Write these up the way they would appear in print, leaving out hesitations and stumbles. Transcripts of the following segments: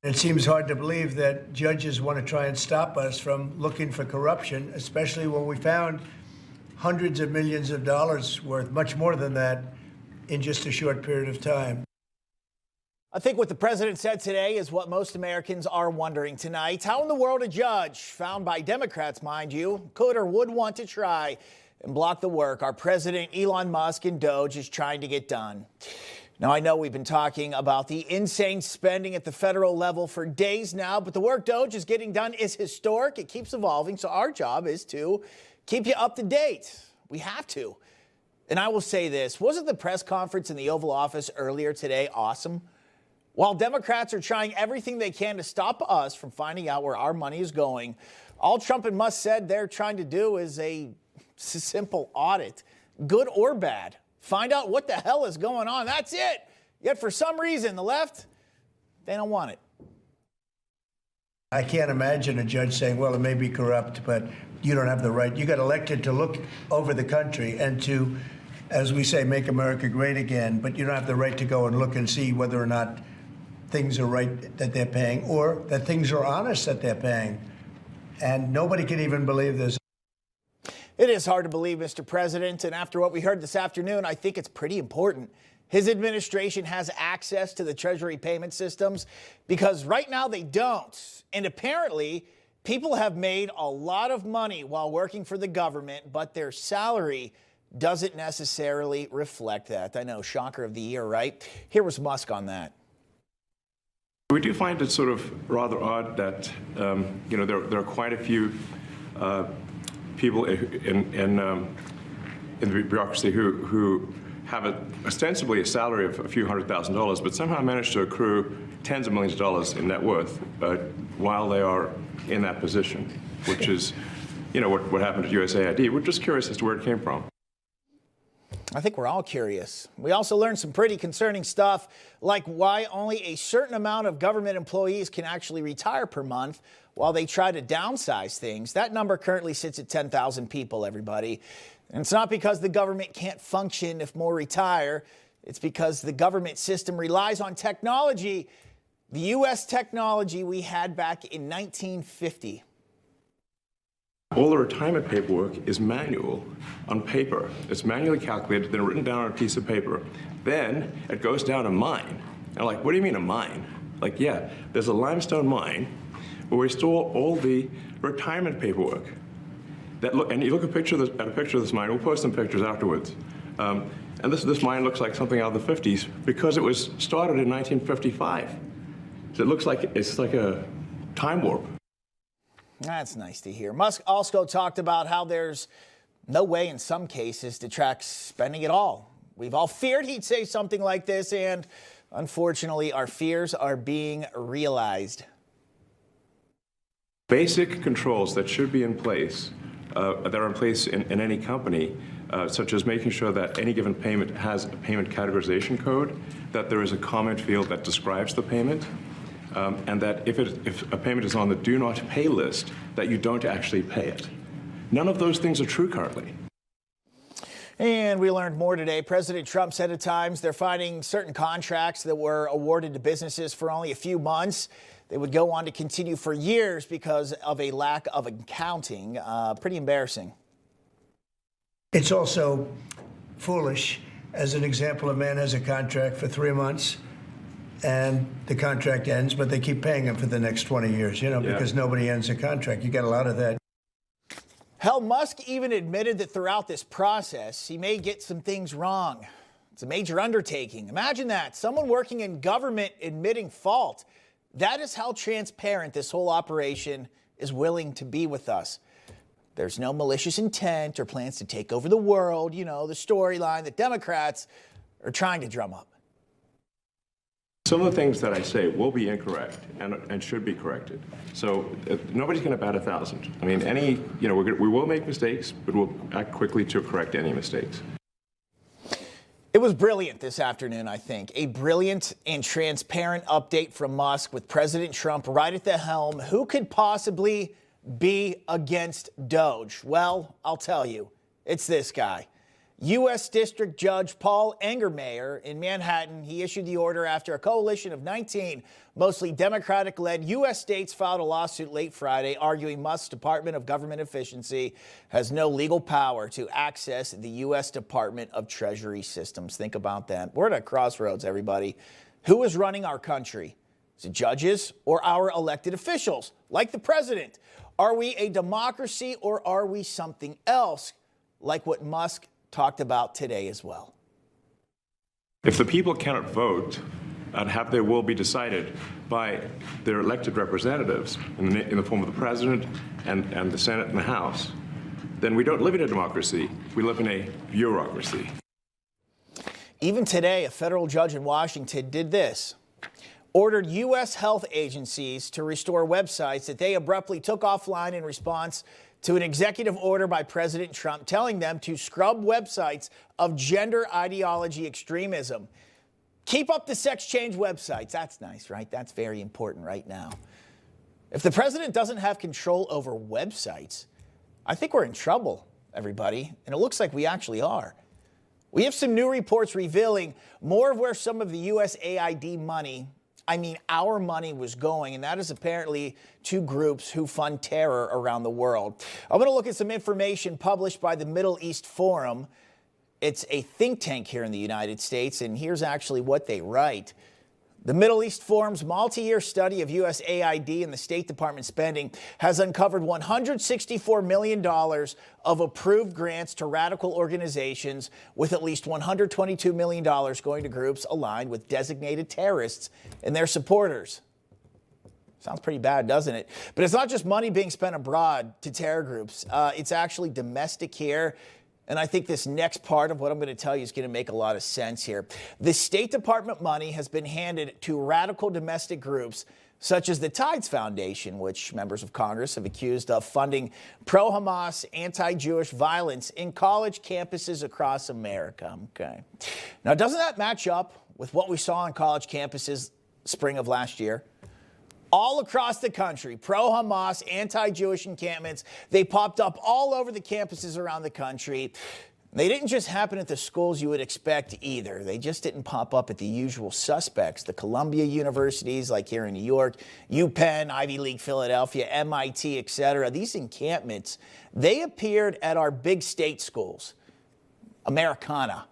It seems hard to believe that judges want to try and stop us from looking for corruption, especially when we found hundreds of millions of dollars worth, much more than that, in just a short period of time. I think what the president said today is what most Americans are wondering tonight. How in the world a judge, found by Democrats, mind you, could or would want to try and block the work our president Elon Musk and DOGE is trying to get done. Now, I know we've been talking about the insane spending at the federal level for days now, but the work DOGE is getting done is historic. It keeps evolving, so our job is to keep you up to date. We have to. And I will say this, wasn't the press conference in the Oval Office earlier today awesome? While Democrats are trying everything they can to stop us from finding out where our money is going, all Trump and Musk said they're trying to do is a simple audit, good or bad. Find out what the hell is going on. That's it. Yet for some reason, the left, they don't want it. I can't imagine a judge saying, well, it may be corrupt, but you don't have the right. You got elected to look over the country and to, as we say, make America great again, but you don't have the right to go and look and see whether or not things are right that they're paying or that things are honest that they're paying. And nobody can even believe this. It is hard to believe, Mr. President, and after what we heard this afternoon, I think it's pretty important. His administration has access to the Treasury payment systems because right now they don't. And apparently, people have made a lot of money while working for the government, but their salary doesn't necessarily reflect that. I know, shocker of the year, right? Here was Musk on that. We do find it sort of rather odd that, there are quite a few people in the bureaucracy who have ostensibly a salary of a few $100,000, but somehow manage to accrue tens of millions of dollars in net worth while they are in that position, which is, what happened at USAID. We're just curious as to where it came from. I think we're all curious. We also learned some pretty concerning stuff, like why only a certain amount of government employees can actually retire per month while they try to downsize things. That number currently sits at 10,000 people, everybody. And it's not because the government can't function if more retire. It's because the government system relies on technology, the U.S. technology we had back in 1950. All the retirement paperwork is manual on paper. It's manually calculated, then written down on a piece of paper. Then it goes down a mine. And I'm like, what do you mean a mine? Like, yeah, there's a limestone mine where we store all the retirement paperwork. And you look at a picture of this mine. We'll post some pictures afterwards. And this mine looks like something out of the 50s because it was started in 1955. So it looks like it's like a time warp. That's nice to hear. Musk also talked about how there's no way in some cases to track spending at all. We've all feared he'd say something like this, and unfortunately, our fears are being realized. Basic controls that should be in place, that are in place in any company, such as making sure that any given payment has a payment categorization code, that there is a comment field that describes the payment, and that if a payment is on the do not pay list, that you don't actually pay it. None of those things are true currently. And we learned more today. President Trump said at times they're finding certain contracts that were awarded to businesses for only a few months. They would go on to continue for years because of a lack of accounting. Pretty embarrassing. It's also foolish. As an example, a man has a contract for 3 months and the contract ends, but they keep paying him for the next 20 years, because nobody ends a contract. You get a lot of that. Hell, Musk even admitted that throughout this process, he may get some things wrong. It's a major undertaking. Imagine that. Someone working in government admitting fault. That is how transparent this whole operation is willing to be with us. There's no malicious intent or plans to take over the world, the storyline that Democrats are trying to drum up. Some of the things that I say will be incorrect and should be corrected. So nobody's going to bat 1,000. I mean, we will make mistakes, but we'll act quickly to correct any mistakes. It was brilliant this afternoon, I think. A brilliant and transparent update from Musk with President Trump right at the helm. Who could possibly be against DOGE? Well, I'll tell you, it's this guy. U.S. District Judge Paul Engermayer in Manhattan, he issued the order after a coalition of 19 mostly Democratic-led U.S. states filed a lawsuit late Friday arguing Musk's Department of Government Efficiency has no legal power to access the U.S. Department of Treasury systems. Think about that. We're at a crossroads, everybody. Who is running our country? Is it judges or our elected officials, like the president? Are we a democracy or are we something else, like what Musk talked about today as well? If the people cannot vote and have their will be decided by their elected representatives in the form of the president and the Senate and the House, then we don't live in a democracy. We live in a bureaucracy. Even today, a federal judge in Washington did this. Ordered U.S. health agencies to restore websites that they abruptly took offline in response to an executive order by President Trump telling them to scrub websites of gender ideology extremism. Keep up the sex change websites. That's nice, right? That's very important right now. If the president doesn't have control over websites, I think we're in trouble, everybody. And it looks like we actually are. We have some new reports revealing more of where some of the USAID money, our money, was going, and that is apparently to groups who fund terror around the world. I'm going to look at some information published by the Middle East Forum. It's a think tank here in the United States, and here's actually what they write. The Middle East Forum's multi-year study of USAID and the State Department spending has uncovered $164 million of approved grants to radical organizations, with at least $122 million going to groups aligned with designated terrorists and their supporters. Sounds pretty bad, doesn't it? But it's not just money being spent abroad to terror groups. It's actually domestic here. And I think this next part of what I'm going to tell you is going to make a lot of sense here. The State Department money has been handed to radical domestic groups such as the Tides Foundation, which members of Congress have accused of funding pro-Hamas, anti-Jewish violence in college campuses across America. Okay. Now, doesn't that match up with what we saw on college campuses spring of last year? All across the country, pro-Hamas, anti-Jewish encampments, they popped up all over the campuses around the country. They didn't just happen at the schools you would expect either. They just didn't pop up at the usual suspects, the Columbia universities like here in New York, UPenn, Ivy League, Philadelphia, MIT, etc. These encampments, they appeared at our big state schools, Americana,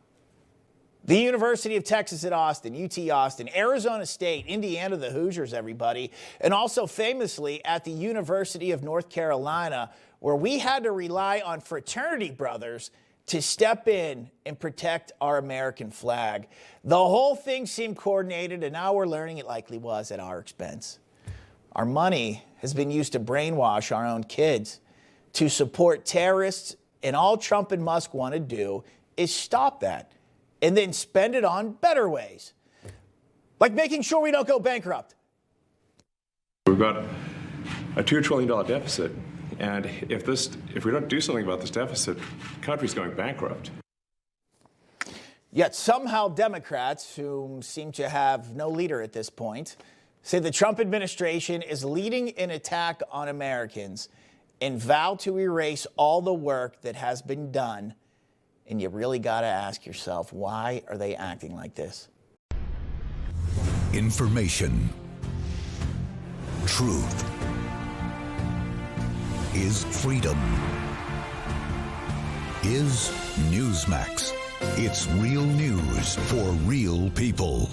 the University of Texas at Austin, UT Austin, Arizona State, Indiana, the Hoosiers, everybody, and also famously at the University of North Carolina, where we had to rely on fraternity brothers to step in and protect our American flag. The whole thing seemed coordinated, and now we're learning it likely was at our expense. Our money has been used to brainwash our own kids to support terrorists, and all Trump and Musk want to do is stop that and then spend it on better ways, like making sure we don't go bankrupt. We've got a $2 trillion deficit, and if we don't do something about this deficit, the country's going bankrupt. Yet somehow Democrats, who seem to have no leader at this point, say the Trump administration is leading an attack on Americans and vow to erase all the work that has been done. And you really got to ask yourself, why are they acting like this? Information. Truth. Is freedom. Is Newsmax. It's real news for real people.